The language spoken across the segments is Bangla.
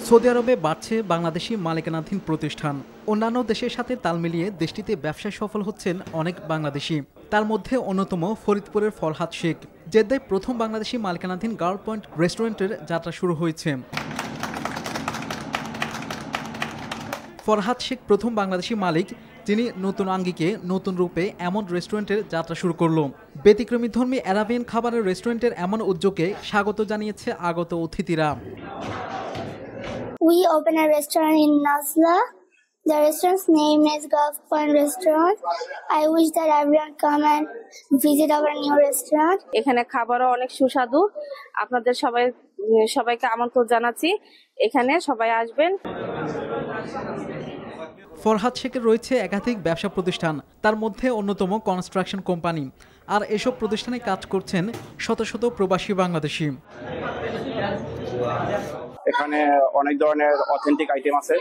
সৌদি আরবে বাড়ছে বাংলাদেশি মালিকানাধীন প্রতিষ্ঠান। অন্যান্য দেশের সাথে তাল মিলিয়ে দেশটিতে ব্যবসায় সফল হচ্ছেন অনেক বাংলাদেশি। তার মধ্যে অন্যতম ফরিদপুরের ফরহাদ শেখ। জেদ্দায় প্রথম বাংলাদেশি মালিকানাধীন গার্ল পয়েন্ট রেস্টুরেন্টের যাত্রা শুরু হয়েছে। ফরহাদ শেখ প্রথম বাংলাদেশি মালিক, যিনি নতুন আঙ্গিকে নতুন রূপে এমন রেস্টুরেন্টের যাত্রা শুরু করল। ব্যতিক্রমী ধর্মী অ্যারাবিয়ান খাবারের রেস্টুরেন্টের এমন উদ্যোগে স্বাগত জানিয়েছে আগত অতিথিরা। We open a restaurant in Nazla. The restaurant's name is Gulf Point Restaurant. I wish that everyone come and visit our new restaurant. এখানে খাবারও অনেক সুস্বাদু। আপনাদের সবাইকে আমন্ত্রণ জানাচ্ছি, এখানে সবাই আসবেন। ফরহাদ শেখের রয়েছে একাধিক ব্যবসা প্রতিষ্ঠান, তার মধ্যে অন্যতম কনস্ট্রাকশন কোম্পানি। আর এসব প্রতিষ্ঠানে কাজ করছেন শত শত প্রবাসী বাংলাদেশি। এখানে অনেক ধরনের অথেন্টিক আইটেম আছে,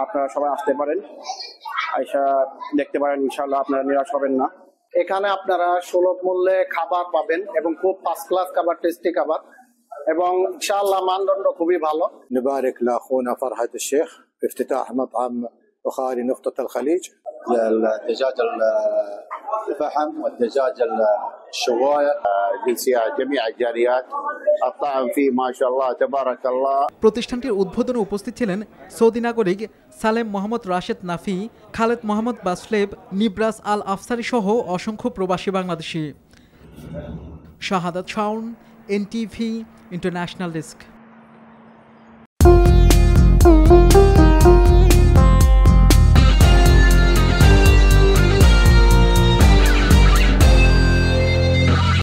আপনারা সবাই আসতে পারেন, আইসা দেখতে পারেন, ইনশাআল্লাহ আপনারা নিরাশ হবেন না। এখানে আপনারা সুলভ মূল্যে খাবার পাবেন এবং খুব ফার্স্ট ক্লাস খাবার, টেস্টি খাবার, এবং ইনশাআল্লাহ মানদণ্ড খুবই ভালো। نبارك لاخونا فرحة الشيخ بافتتاح مطعم بخاري نقطة الخليج للدجاج الفحم والدجاج الشوايه جنسية جميع الجاليات الطعم فيه ما شاء الله تبارك الله। প্রতিষ্ঠানটির উদ্বোধনে উপস্থিত ছিলেন সৌদি নাগরিক সালেম মোহাম্মদ রাশেদ নাফি, খালেদ মোহাম্মদ বাসলেব, নিব্রাস আল আফসারি সহ অসংখ্য প্রবাসী বাংলাদেশি। শাহাদাত শাওন, NTV ইন্টারন্যাশনাল ডেস্ক।